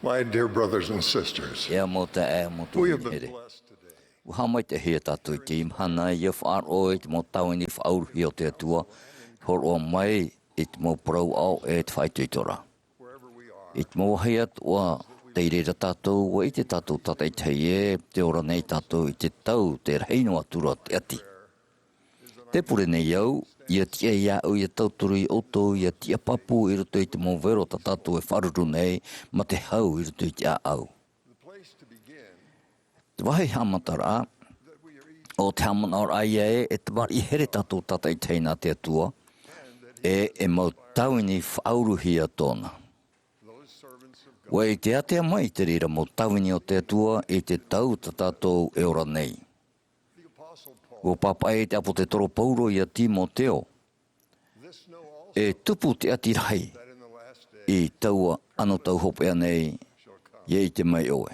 My dear brothers and sisters, we have been blessed today. Hamai te hea tātou te imhana i whaar oe te mō tauini whaurhi o te atua, hor o mai i te mō prau au e te whaituitora. Wherever we are, I te mō hea tua te reira tātou wa i te tātou tatai tei e, te ora nei tātou i te tau te reino atura te ati. Te pure nei au, ia tia ia au ia tauturu i oto, ia tia papu i roto i te mō vero ta tātou e wharuru nei, ma te hau i roto i te a au. the place to begin Te wahi hamatara, that we are each o te hamanara ai e te wari here tātou tatai teina te atua, and that e mau tauini whauruhia tōna. those servants of God Wai te atea mai te rira mau tauini o te atua e te tau ta tātou e ora nei. the Apostle Paul, O papa e te apo te toro pauro i a Timoteo, this know also e tupu te ati rai that in the last day i taua ano tau hopea nei, shall come. i te mai oe.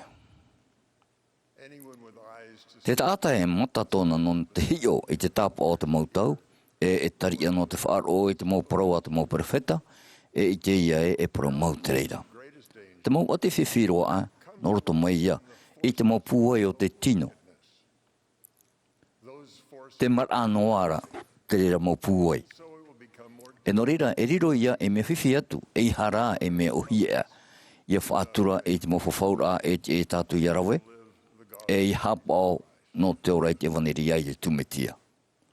Anyone with eyes to Te see taata e mata tōna non te hio i te tāpa o te mautau, e tari anō te whaaro i te mau parau a te mau perfeta, e i te ia e parau mau te reira. the greatest danger, Te mau ate whiwhiroa a, no roto mai ia, i te mau puai o te tino. those forces, Te mar anoara, te reira mau puai. so it will become more E no reira, e riro ia e me whiwhi atu, e i hara e me ohia, ia whaatura e te mau whawhaura e te e tātu i arawe, the God. e i hapao no te ora i te waneri ai e tumetia.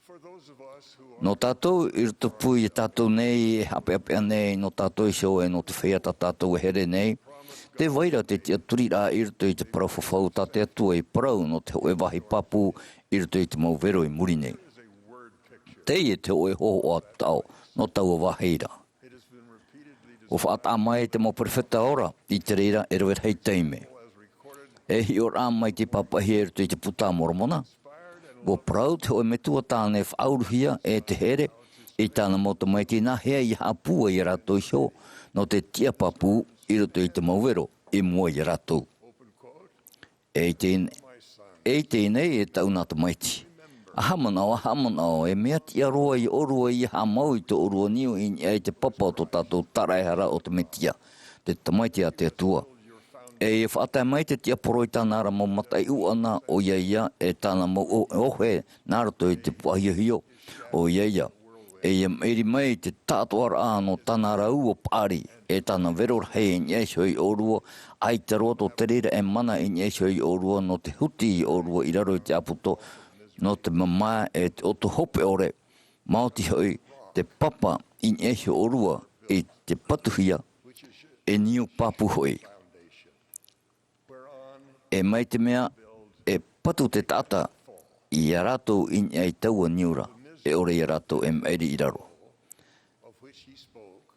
For those of us who are No tātou i roto pui e tātou nei, e hape apea nei, no tātou i seo e no te whea ta tātou e here nei, te waira te tia turira i roto i te parau whawhau ta te atua i parau no te hoe wahi papu i roto i te mau vero i muri nei. is a word picture. Te i te hoe hoho o a tau, no tau a waheira. It has been repeatedly O whaata mai te mau perfeta ora, i te reira e rewet hei teime. as recorded, E hi ora mai te papahi e roto i te puta moromona. inspired, and Wo prau te hoe metua tāne whauruhia e te here, i tāna moto mai ki nā hea i hapua i rato i sio, no te tia papu i roto i te mauwero, i mua i rato. open quote, E my son, te nei e tau nā te maiti. A hamanao, e mea tia roa i orua i hamau i te orua niu i e te papa o tō tātou taraihara o te metia, te tamaiti a te atua. E whaatai mai te tia poroi tāna ara mo matai uana o iaia e tāna mo ohe nārato i te puahiohio o iaia. E ia meiri mai te tātoara āno tāna ara ua pāri e tāna veror hei i nyeisho i orua ai te roto te rira e mana i nyeisho i orua no te huti i orua i raro i te aputo no te mama e te oto hope ore mauti hoi te papa i nyeisho orua i te patuhia which is e niu papu hoi. foundation, whereon E mai te mea, e patu te tata i a rato i ai taua niura, e ore i a rato e mairi i raro. of which he spoke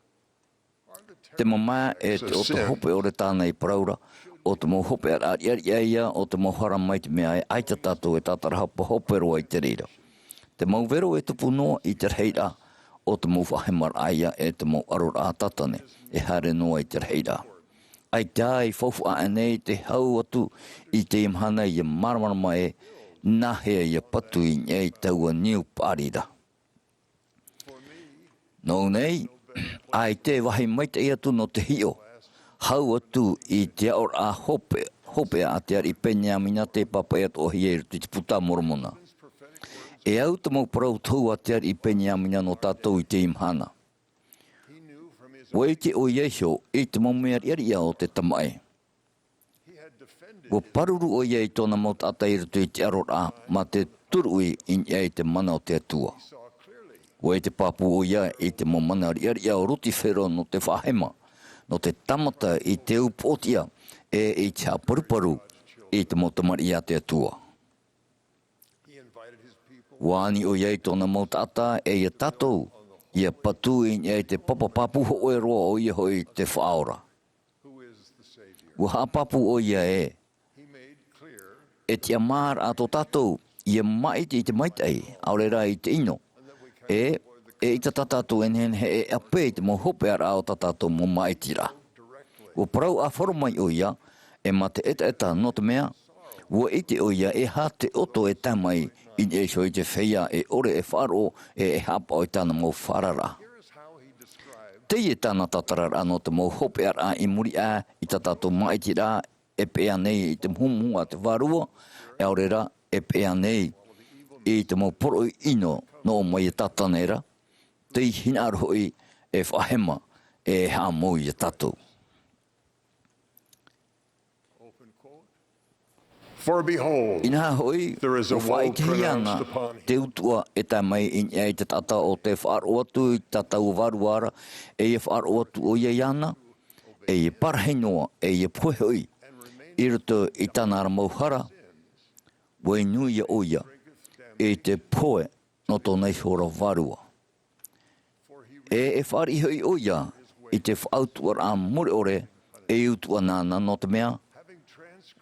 are the Te mama e te oto hope ore tāna i praura, o te mo hope ar ari aia, o te mo hara mai te mea e aita tato e tātarahapa hope roa i te reira. Te mau vero e tupu noa i te reira, o te mo whahemar aia e te mo arora a tatane, e hare noa i te reira. Ai tai fofu a nei te hau atu i te imhana i marmara mai nā hea i patu i nei taua niu pārira. No nei, ai te wahi mai te atu no te hio, hau atu i te aor a hope a te ari peña mina te papa e ato hi e ruti te puta mormona. E au te mau parau tau a te ari peña mina no tātou i te imhana. he knew from his Wei te o Iesho i te mau mea ria o te tamai. he had defended Wo paruru o iei tōna mau tata i rutu i te arora ma te turui i iei te mana o te atua. saw clearly Wei te papu o ia i te mau mana ria o ruti whero no te whahema, no te tamata i te upotia e i te haparuparu i te mau tamari a te atua. he invited his people Wāni o iei tōna mau tata e ia tatou, ia patu i iei te papapapu ho e roa o ia hoi te whaora. who is the Savior. Wa hapapu o ia e, He made clear e te amar a tō tātou, ia maiti i te maitai, aurera i te ino. E i ta tātou enen he e ape i te mo hope ara o ta tātou mo maitira. directly O parau a wharumai o ia, e ma te eta no te mea, ua ite o ia e ha te oto e tamai i e so i te whea e ore e wharo e hapa o i tāna mo wharara. here is how he described te e tāna tatarar anō te mō hope ar a I muri a I ta tātou maiti rā e pēa nei I te mumu a te wārua e aurera e pēa nei I te mō poro ino no mai e tatanera te hina arhoi e whahema e hā mō I tātou. For behold, Ina hoi, there is a o whai woe te pronounced hianga, upon te him. utua e tai mai I te tata o te whaaro atu I tatau waruara, e whaaro atu o ia iana, e parahinoa, e puehoi, I roto I tāna ara mauhara, wai nui a oia, e te poe no tōnei hora warua. E whaari hoi oia, I te whautua a muri ore, e utua nāna no te mea,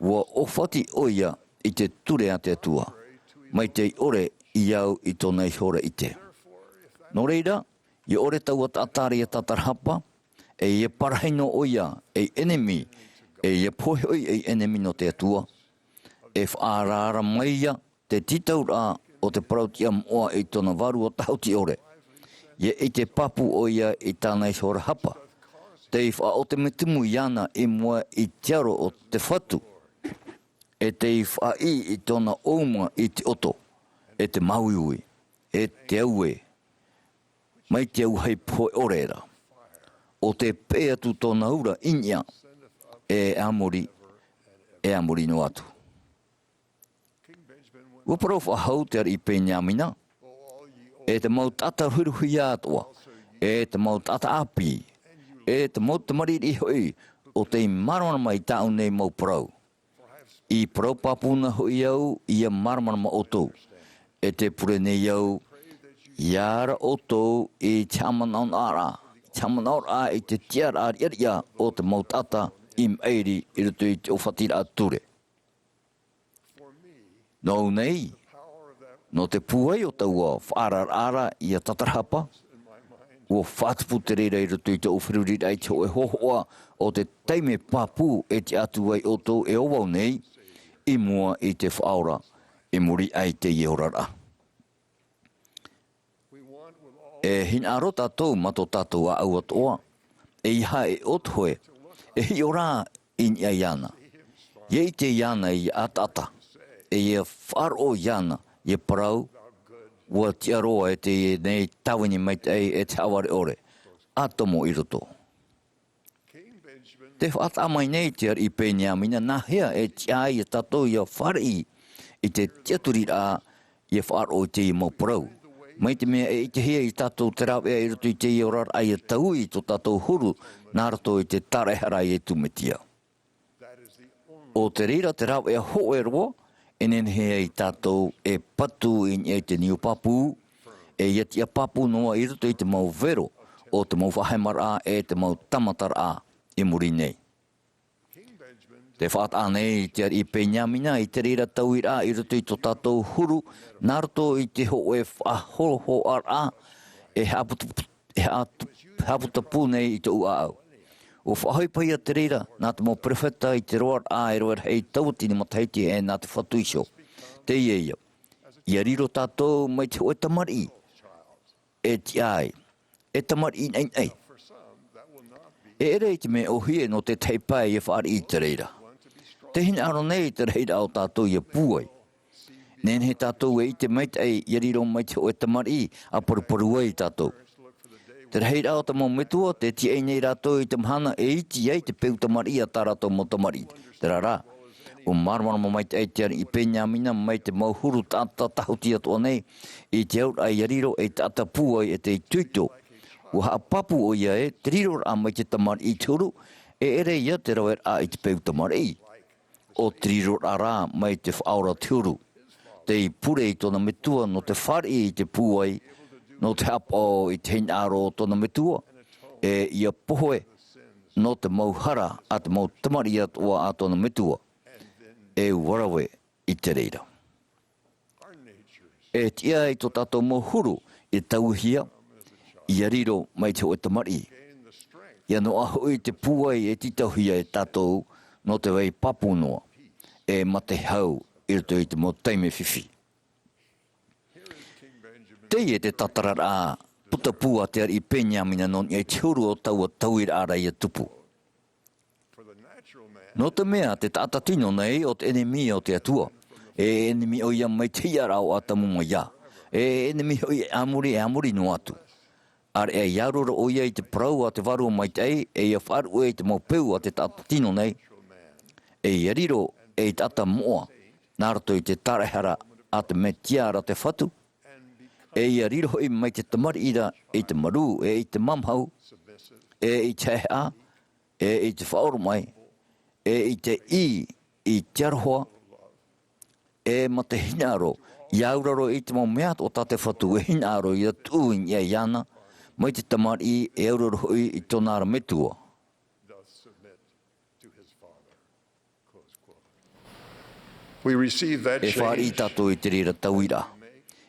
Wa ofati oia I te ture a te atua, mai te ore I au I tōnei hora I te. Nō reira, I ore taua tātari e tatarhapa, e parahino oia e enemy, e pohoi e enemy no te atua, e whaarara maia te titaura o te parautia moa I tōna waru o tauti ore. I te papu oia I tānei hora hapa, te wha o te mitumu iana I mua I tiaro o te whatu, e te whai I tōna ouma I te oto, e te mauiui, e te aue, mai te au hei poe orera. O te pēa tu tōna ura inia, e amori no atu. Waparo whahau te ari I pēnia mina, e te mau tata huruhi atua, e te mau tata api, e te mau te mariri hoi, o te marana mai tāu nei mau parau. I parau papuna hoi au, ia marana ma oto, e te pure nei au, iara oto I te amanaun ara I te tiara ar iria o te mau tata I meiri I rutu I te ofatira ature. Nō nei, no te puai o taua whaarar ara I a tatarhapa, o whātupu te reira I rutu I te ofirurira I te hoe hohoa o te teime papu e te atu ai oto e owau nei, I mua I te whaora, I muri ai te iorara. E hina aro tātou mato tātou a au atoa, e iha e othoe, e hi ora in ia iana. Ie I te iana I atata, e ia wharo iana, ie parau, ua te aroa e te nei tawini mai te e te aware ore, atomo I roto. Te whaata mai nei te ar I pēnia mina nahea e tia I tātou ia whari I te tiaturira ia wharo I te I mau parau. Mai te mea e I te hea I tātou te rawea I roto I te I orar ai e tau I tō tātou huru nā rato I te tarehara I e tumetia. O te rira te rawea ho e roa, enen hea I tātou e patu I te niu papu, e ia tia papu noa I roto I te mau vero, o te mau whahaimara e te mau tamatara I muri nei. Te whaata nei te ar I peña mina I te rira tau I rā I roto I tō tātou huru, nā roto I te ho e whahoroho ar a, e haputapu nei I te ua au. O whahoi pai a te rira, nā te mau prefeta I te roar a e roar hei tautini mataiti e nā te whatuisho. Te ia. Ia riro tātou mai te oe tamari. E ti ai. E tamari nei. E ere I te me ohie no te teipai e whaari I te reira. Te hina aro nei te reira o tātou ia puai. Nen he tātou e I te maitei ia riro mai te oe tamari a paruparu ai tātou. Te reira o te mau metua, te ti ei nei rātou I te mahana e iti ei te peu tamari a tā rātou mo tamari. Te rara, o marmara mai te ei te ari I peña mina mai te mau huru tāta tahuti atua nei, I te aur ai ia riro e tāta puai e te tuito. O haa papu o ia e, te riro a mai te tamari I te uru, e ere ia te rauer a I te peu tamari. O te riro a rā mai te whaora te uru. Te I pure I tōna metua no te whari I te puai, no te hapo I te hinaro tōna metua, e ia pohoe no te mauhara a te mau tamari atua a tōna metua, e warawe I te reira. E tia I tō tātou mau huru I tauhia, ia riro mai te oe tamari. Ia no aho I te puai e titauhia e tātou no te wei papunoa, e mate hau I roto I te mo teime whiwhi. Te e te tatarara puta pua te i penya mina non e tiuru o tau tauira ara i tupu. No te mea te tatatino nei o te enemi o te atua. E enemi o ia mai tiara o atamu mai ia. E enemi o ia amuri no atu. Ar e iarura o ia i te prau a te varu mai tei, e ia wharu e te maupeu a te tatatino nei. E ia riro e i tata moa, nārato i te tarehara a te me tiara te whatu. E ia riro i mai te tamari ira, i te maru, e i te mamhau, e i te hea, e i te whaoro mai, e i te i te aroha, e ma te hinaro, i auraro i te maumeat o tate whatu e hinaro i a tūin i a iana, mai te tamari e auraro i tōnara metua. We receive that E whaari change. tato i te rira tauira.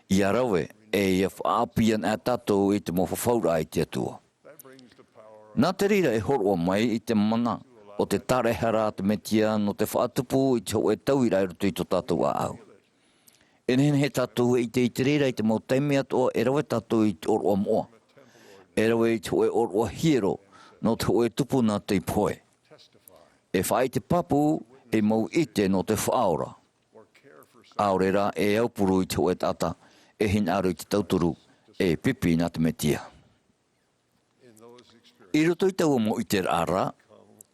I arawe, e ia whaapian a tato i te mowhawhaura i te atua. Nā te rira e horoa mai i te mana o te tarehara te metia no te whaatupu i te ho e tauira i rutu i tō tato a au. E nehen he tato i te rira i te mau teimi atoa e rawe tato i te oroa moa. E rawe i te ho e oroa hiero no te ho e tupu nā te poe. E whai te papu e mau ite no te whaora. Aorera e aupuru i te o e tata, e hin aro i te tauturu, e pipi nā te metia. I roto i tau mo i te ara,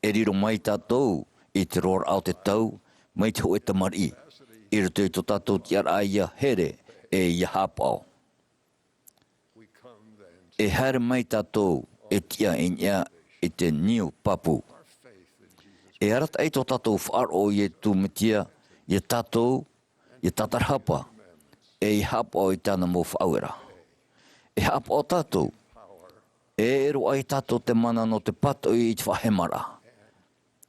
e riro mai tātou i te roar au te tau, mai te o e tamari. I roto i tō tātou ti ara ia here, e ia hapao. E haere mai tātou e tia inia i te niu papu. E arata i tō tātou whaaro i e tū metia, i tātou, i tatarhapa, e i hapa o i tāna mō whaauera. E hapa o tātou, e ero ai tātou te mana no te pato i te whahemara.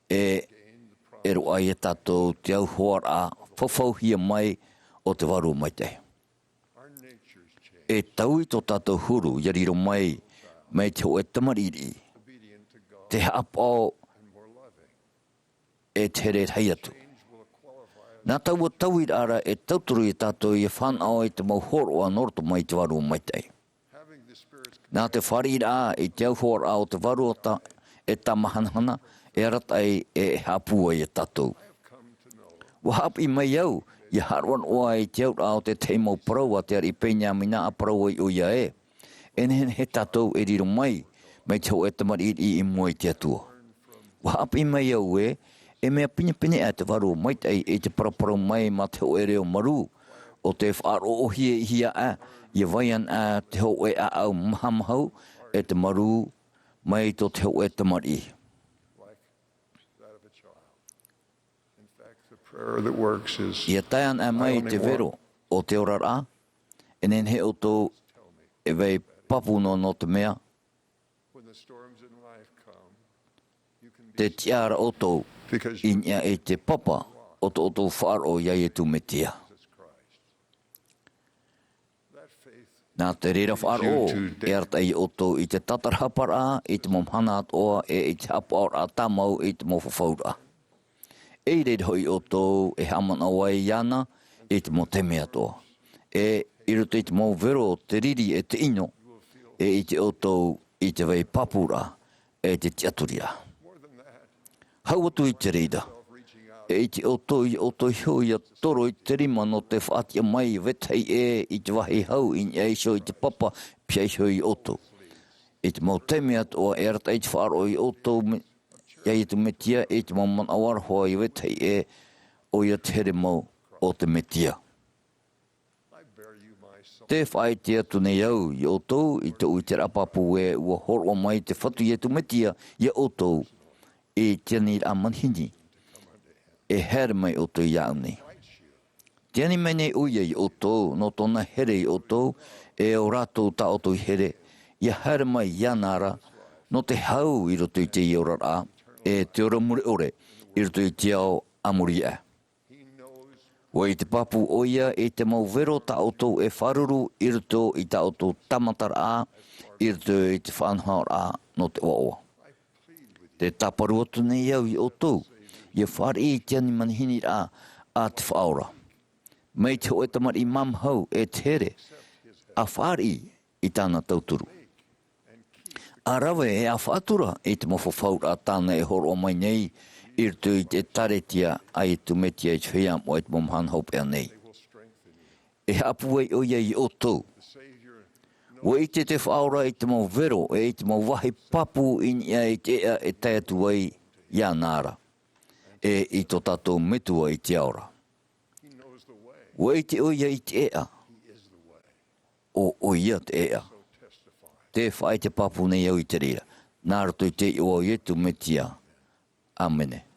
E ero ai e tātou te au hoara, whawhauhia mai o te waru mai te. E tau i tō tātou huru, i riro mai, mai te o e tamariri. Te hapa o e te re hei atu. Nā tau o tauira ara e tauturu i tātou i whanau i te mauhoro a norto mai te waru mai tei. Nā te wharira i te auhora o te waru o ta e tamahanahana e aratai e hapua i tātou. Wahap i mai au, i haruan oa i te aura o te teimau parau a te ari peña mina a parau i uia e. E nehen he tātou e riro mai, mai te ho e tamari i mua i te atua. Wahap i mai au e mea pine a te waru mai tei e te parapara mai ma te ho e reo maru o te whaaro o hia a i vaian a te ho e a au mahamahau e te maru mai to te ho e tamari. Ia taian a mai te vero o te orara e nen he o tō e vei papu no te mea te tiara o tō inia e te papa o tō whaaro iai e tu metia. Nā te rera whaaro e artai o tō i te tatarhapara i te momhana atoa e i te hapaora tamau i te mowhawhaura. E reid hoi o tō e hamana wai iana i te moteme atoa. E i roto i te mau vero te riri e te ino e i te o tō i te vei papura e te tiaturia. Hau atu i te reida. E i te oto i hau i a toro i te rima no te whaatia mai vetei e i te wahi hau i e iso i te papa pia i hau i oto. I te mau teme atoa e arata i te whaaro i oto i te metia i te mau man awar hoa i vetei e o i a tere mau o te metia. Te whai te atu nei au i oto i te ui te rapapu e ua horo mai te whatu i tu metia i oto e tiani a manhini, e here mai o tō iau nei. Tiani mai nei uia i o tō, no tōna here i o tō, e o rātou ta o tō here, i here mai ianara, no te hau i roto i te i orara, e te ora mure ore, i roto i te ao amuri e. Wa i te papu oia e te mau vero ta o tō e wharuru, i roto i ta o tō tamatara a, i roto i te whanhaora a, no te oa. Te taparu atu nei au i o tō, i whare i tiani manihini a te whaora. Mei te o e tamari mamhau e tere, a whare i tāna tauturu. Arawe e a whaatura e te mawhawhaura tāna e horo mai nei ir tu i te taretia ai tu metia i te whiam o e te momhan hope ea nei. E hapu e o iei o tau. Wa i te whaura i te mau vero e i te mau wahi papu in ia i te ea e taiatu ai ia nāra. E i to tātou metua i te aura. Wa i te o iei te ea. O ia te ea. Te whai te papu nei au i te rea. Nāra tu i te o i tu metia. Amene.